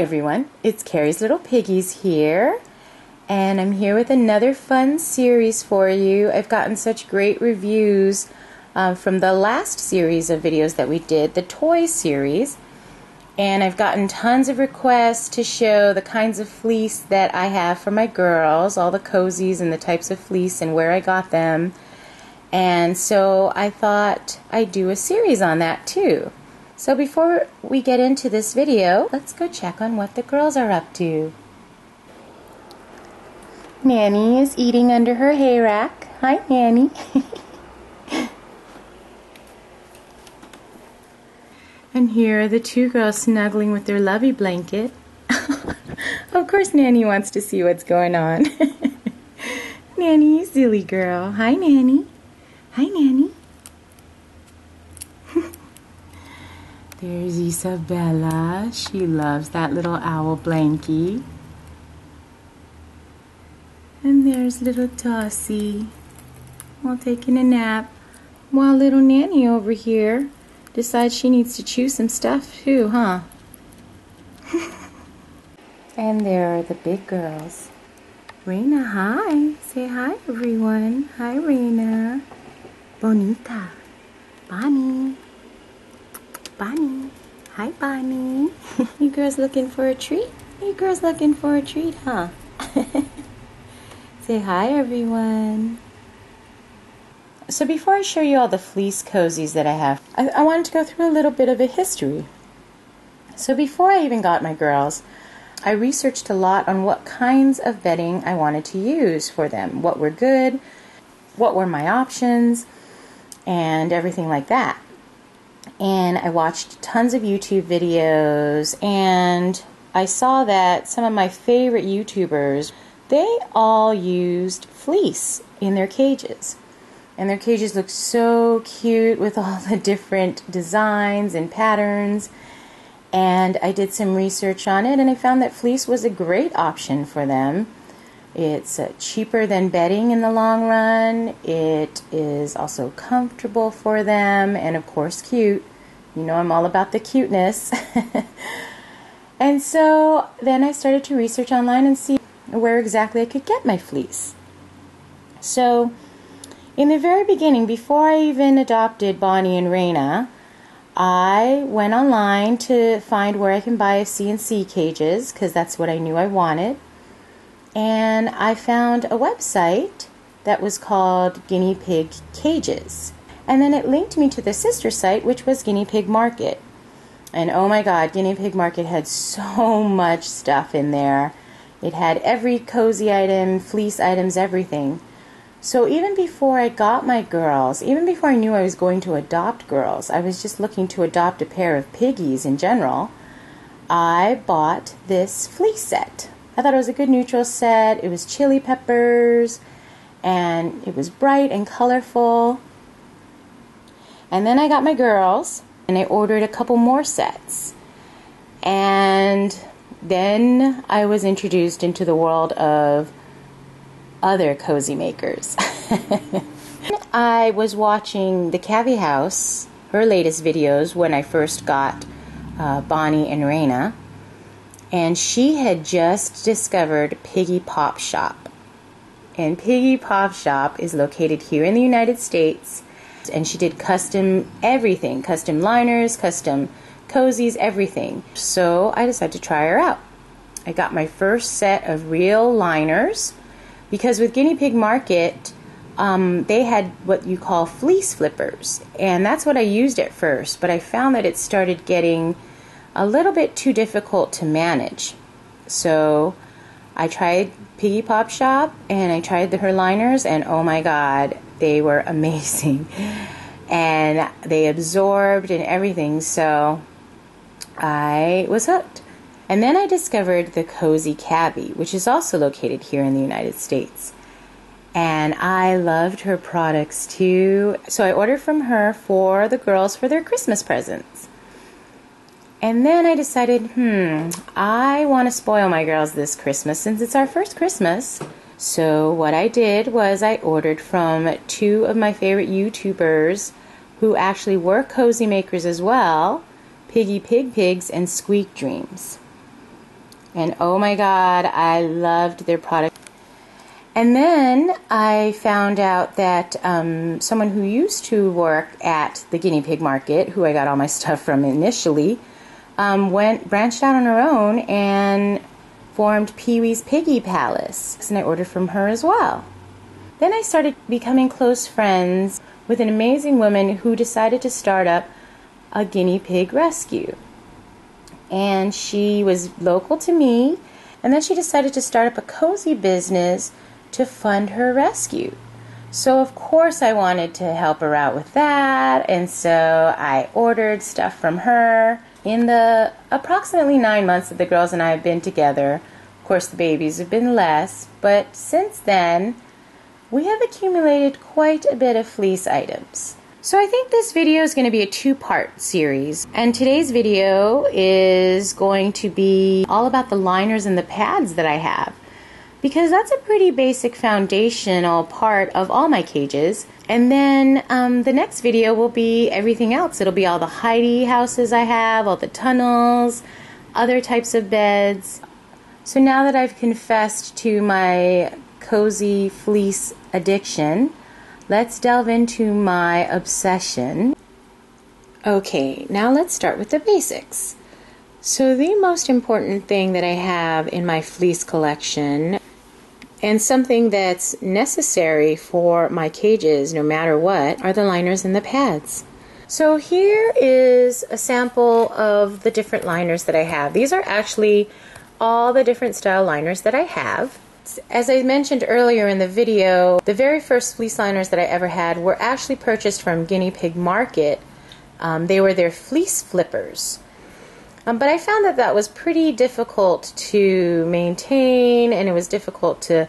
everyone, it's Cari's Little Piggies here, and I'm here with another fun series for you. I've gotten such great reviews from the last series of videos that we did, the toy series, and I've gotten tons of requests to show the kinds of fleece that I have for my girls, all the cozies and the types of fleece and where I got them, and so I thought I'd do a series on that too. So before we get into this video, let's go check on what the girls are up to. Nanny is eating under her hay rack. Hi, Nanny. And here are the two girls snuggling with their lovey blanket. Of course Nanny wants to see what's going on. Nanny, you silly girl. Hi, Nanny. Hi, Nanny. There's Isabella. She loves that little owl blankie. And there's little Tossie, while taking a nap, while little Nanny over here decides she needs to chew some stuff too, huh? And there are the big girls. Reina, hi. Say hi, everyone. Hi, Reina. Bonita. Bonnie. Bonnie. Hi, Bonnie. You girls looking for a treat? You girls looking for a treat, huh? Say hi, everyone. So before I show you all the fleece cozies that I have, I wanted to go through a little bit of a history. So before I even got my girls, I researched a lot on what kinds of bedding I wanted to use for them, what were good, what were my options, and everything like that. And I watched tons of YouTube videos, and I saw that some of my favorite YouTubers, they all used fleece in their cages. And their cages looked so cute with all the different designs and patterns. And I did some research on it, and I found that fleece was a great option for them. It's cheaper than bedding in the long run. It is also comfortable for them, and of course cute. You know I'm all about the cuteness. And so then I started to research online and see where exactly I could get my fleece. So in the very beginning, before I even adopted Bonnie and Reina, I went online to find where I can buy CNC cages, because that's what I knew I wanted. And I found a website that was called Guinea Pig Cages. And then it linked me to the sister site, which was Guinea Pig Market. And oh my God, Guinea Pig Market had so much stuff in there. It had every cozy item, fleece items, everything. So even before I got my girls, even before I knew I was going to adopt girls, I was just looking to adopt a pair of piggies in general, I bought this fleece set. I thought it was a good neutral set. It was chili peppers, and it was bright and colorful. And then I got my girls, and I ordered a couple more sets. And then I was introduced into the world of other cozy makers. I was watching the Cari House, her latest videos, when I first got Bonnie and Reina, and she had just discovered Piggy Pop Shop. And Piggy Pop Shop is located here in the United States, and she did custom everything, custom liners, custom cozies, everything. So I decided to try her out. I got my first set of real liners, because with Guinea Pig Market, they had what you call fleece flippers, and that's what I used at first, but I found that it started getting a little bit too difficult to manage. So I tried Piggy Pop Shop, and I tried her liners, and oh my God, they were amazing. And they absorbed and everything, so I was hooked. And then I discovered the Cozy Cabby, which is also located here in the United States. And I loved her products too. So I ordered from her for the girls for their Christmas presents. And then I decided, I want to spoil my girls this Christmas since it's our first Christmas. So what I did was I ordered from two of my favorite YouTubers who actually were cozy makers as well, Piggy Pig Pigs and Squeak Dreams. And oh my God, I loved their product. And then I found out that someone who used to work at the guinea pig market, who I got all my stuff from initially, branched out on her own and formed Pee-wee's Piggy Palace. And I ordered from her as well. Then I started becoming close friends with an amazing woman who decided to start up a guinea pig rescue. And she was local to me, and then she decided to start up a cozy business to fund her rescue. So of course I wanted to help her out with that, and so I ordered stuff from her. In the approximately 9 months that the girls and I have been together, of course the babies have been less, but since then we have accumulated quite a bit of fleece items. So I think this video is going to be a two-part series, and today's video is going to be all about the liners and the pads that I have, because that's a pretty basic foundational part of all my cages. And then the next video will be everything else. It'll be all the hidey houses I have, all the tunnels, other types of beds. So now that I've confessed to my cozy fleece addiction, let's delve into my obsession. Okay, now let's start with the basics. So the most important thing that I have in my fleece collection, and something that's necessary for my cages no matter what, are the liners and the pads. So here is a sample of the different liners that I have. These are actually all the different style liners that I have. As I mentioned earlier in the video, the very first fleece liners that I ever had were actually purchased from Guinea Pig Market. They were their fleece flippers. But I found that that was pretty difficult to maintain, and it was difficult to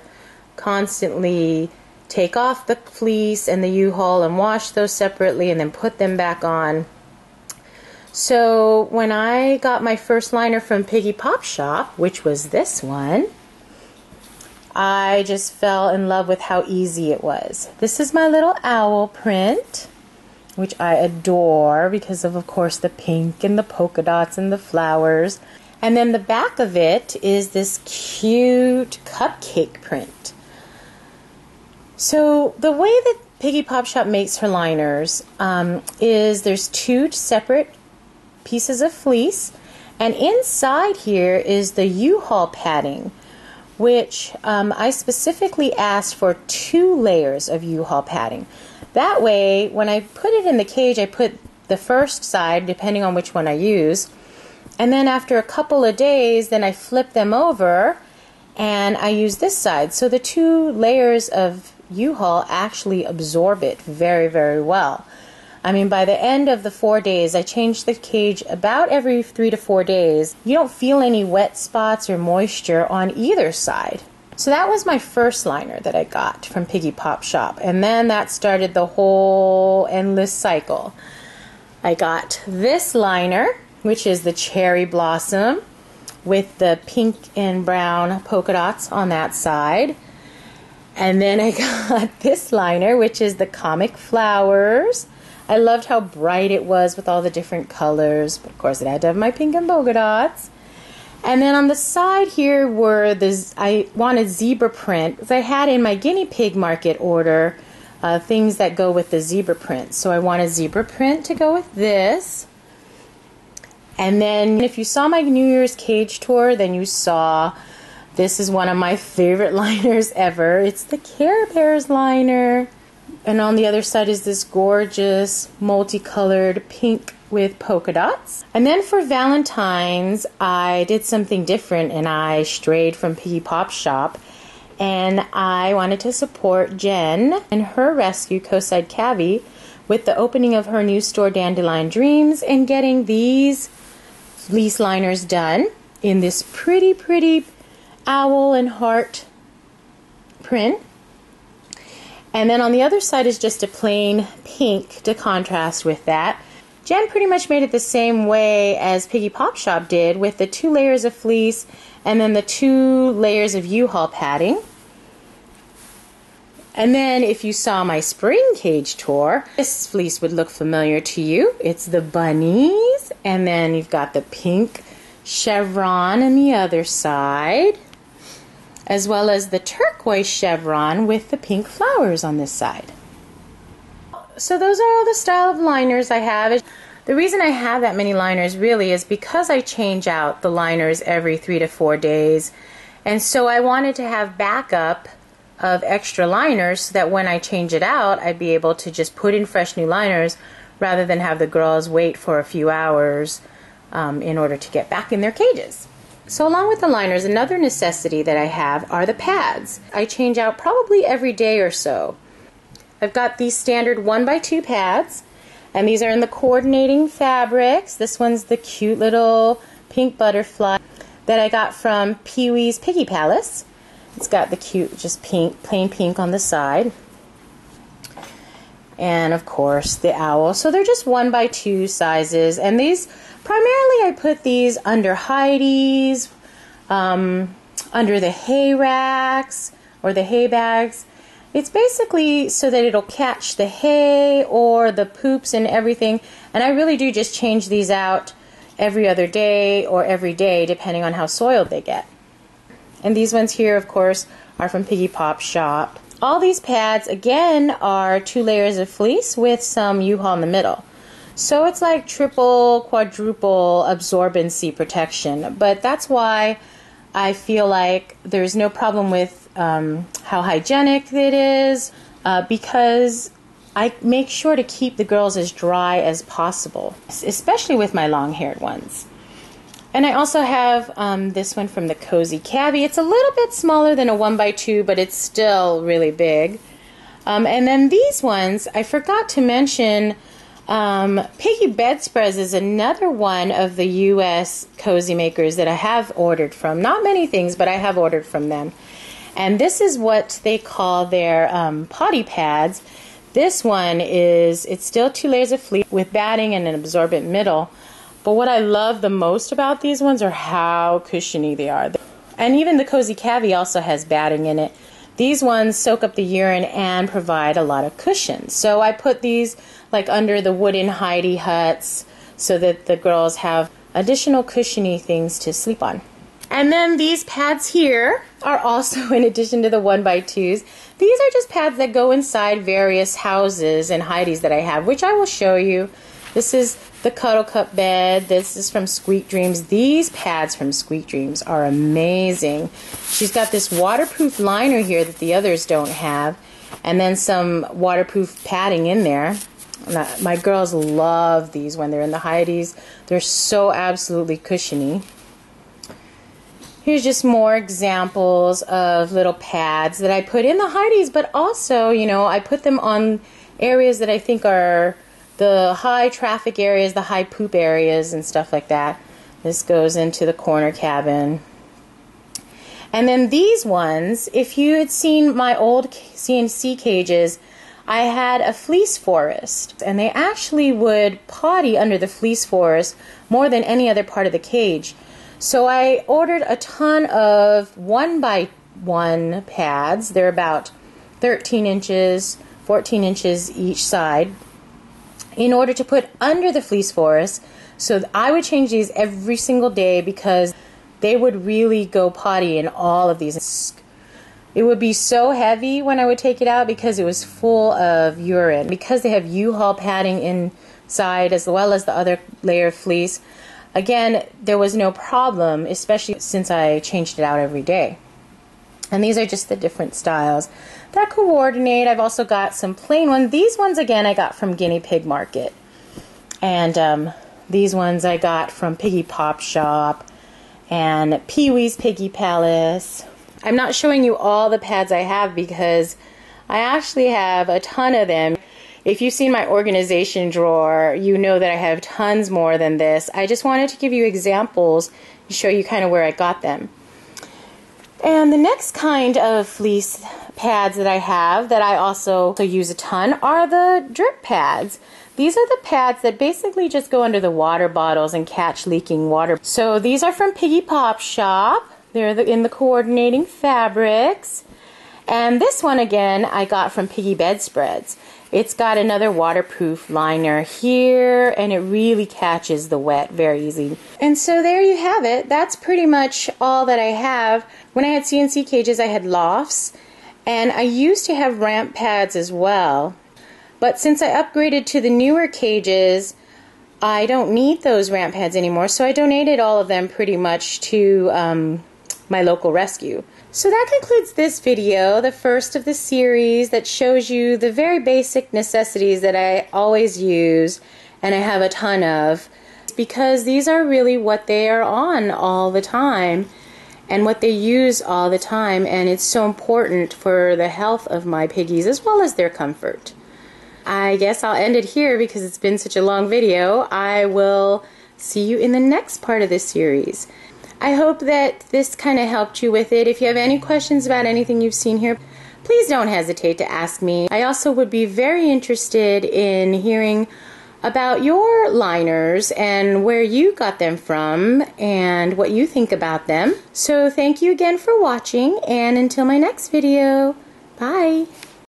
constantly take off the fleece and the U-haul and wash those separately and then put them back on. So when I got my first liner from Piggy Pop Shop, which was this one, I just fell in love with how easy it was. This is my little owl print, which I adore because of course, the pink and the polka dots and the flowers. And then the back of it is this cute cupcake print. So the way that Piggy Pop Shop makes her liners is there's two separate pieces of fleece, and inside here is the U-haul padding, which I specifically asked for 2 layers of U-haul padding. That way, when I put it in the cage, I put the first side, depending on which one I use, and then after a couple of days, then I flip them over and I use this side. So the 2 layers of U-haul actually absorb it very, very well. I mean, by the end of the 4 days, I change the cage about every 3 to 4 days. You don't feel any wet spots or moisture on either side. So that was my first liner that I got from Piggy Pop Shop. And then that started the whole endless cycle. I got this liner, which is the cherry blossom with the pink and brown polka dots on that side. And then I got this liner, which is the comic flowers. I loved how bright it was with all the different colors, but of course it had to have my pink and polka dots. And then on the side here were I wanted zebra print, because I had in my Guinea Pig Market order things that go with the zebra print. So I wanted zebra print to go with this. And then if you saw my New Year's cage tour, then you saw this is one of my favorite liners ever. It's the Care Bears liner. And on the other side is this gorgeous multicolored pink with polka dots. And then for Valentine's, I did something different, and I strayed from Piggy Pop Shop, and I wanted to support Jen and her rescue, Coastside Cavi, with the opening of her new store, Dandelion Dreams, and getting these fleece liners done in this pretty, pretty owl and heart print. And then on the other side is just a plain pink to contrast with that. Jen pretty much made it the same way as Piggy Pop Shop did, with the 2 layers of fleece and then the 2 layers of U-haul padding. And then if you saw my spring cage tour, this fleece would look familiar to you. It's the bunnies, and then you've got the pink chevron on the other side, as well as the turquoise chevron with the pink flowers on this side. So those are all the style of liners I have. The reason I have that many liners really is because I change out the liners every 3 to 4 days, and so I wanted to have backup of extra liners so that when I change it out, I'd be able to just put in fresh new liners rather than have the girls wait for a few hours in order to get back in their cages. So along with the liners, another necessity that I have are the pads. I change out probably every day or so. I've got these standard 1x2 pads, and these are in the coordinating fabrics. This one's the cute little pink butterfly that I got from Pee-wee's Piggy Palace. It's got the cute, just pink, plain pink on the side. And of course the owl. So they're just 1x2 sizes, and these primarily I put these under Heidi's, under the hay racks or the hay bags. It's basically so that it'll catch the hay or the poops and everything, and I really do just change these out every other day or every day depending on how soiled they get. And these ones here, of course, are from Piggy Pop's shop. All these pads, again, are 2 layers of fleece with some U-Haul in the middle. So it's like triple, quadruple absorbency protection. But that's why I feel like there's no problem with how hygienic it is, because I make sure to keep the girls as dry as possible, especially with my long-haired ones. And I also have this one from the Cozy Cavi. It's a little bit smaller than a 1x2, but it's still really big. And then these ones, I forgot to mention, Piggy Bedspreads is another one of the U.S. cozy makers that I have ordered from. Not many things, but I have ordered from them. And this is what they call their potty pads. This one it's still 2 layers of fleece with batting and an absorbent middle. But what I love the most about these ones are how cushiony they are. And even the Cozy Cavi also has batting in it. These ones soak up the urine and provide a lot of cushion. So I put these like under the wooden Heidi huts so that the girls have additional cushiony things to sleep on. And then these pads here are also in addition to the 1x2s. These are just pads that go inside various houses and Heidi's that I have, which I will show you. This is the Cuddle Cup bed. This is from Squeak Dreams. These pads from Squeak Dreams are amazing. She's got this waterproof liner here that the others don't have, and then some waterproof padding in there. My girls love these when they're in the Heidi's. They're so absolutely cushiony. Here's just more examples of little pads that I put in the Heidi's, but also, you know, I put them on areas that I think are the high traffic areas, the high poop areas and stuff like that. This goes into the corner cabin. And then these ones, if you had seen my old CNC cages, I had a fleece forest, and they actually would potty under the fleece forest more than any other part of the cage. So I ordered a ton of 1x1 pads. They're about 13 inches, 14 inches each side, in order to put under the fleece forest. So I would change these every single day because they would really go potty in all of these. It would be so heavy when I would take it out because it was full of urine. Because they have U-Haul padding inside as well as the other layer of fleece, again, there was no problem, especially since I changed it out every day. And these are just the different styles that coordinate. I've also got some plain ones. These ones, again, I got from Guinea Pig Market. And these ones I got from Piggy Pop's shop and Pee-wee's Piggy Palace. I'm not showing you all the pads I have because I actually have a ton of them. If you've seen my organization drawer, you know that I have tons more than this. I just wanted to give you examples to show you kind of where I got them. And the next kind of fleece pads that I have that I also use a ton are the drip pads. These are the pads that basically just go under the water bottles and catch leaking water. So these are from Piggy Pop's shop. They're in the coordinating fabrics. And this one again I got from Piggy Bedspreads. It's got another waterproof liner here, and it really catches the wet very easy. And so there you have it. That's pretty much all that I have. When I had CNC cages, I had lofts, and I used to have ramp pads as well. But since I upgraded to the newer cages, I don't need those ramp pads anymore, so I donated all of them pretty much to my local rescue. So that concludes this video, the first of the series that shows you the very basic necessities that I always use and I have a ton of, because these are really what they are on all the time and what they use all the time, and it's so important for the health of my piggies as well as their comfort. I guess I'll end it here because it's been such a long video. I will see you in the next part of this series. I hope that this kind of helped you with it. If you have any questions about anything you've seen here, please don't hesitate to ask me. I also would be very interested in hearing about your liners and where you got them from and what you think about them. So thank you again for watching, and until my next video, bye!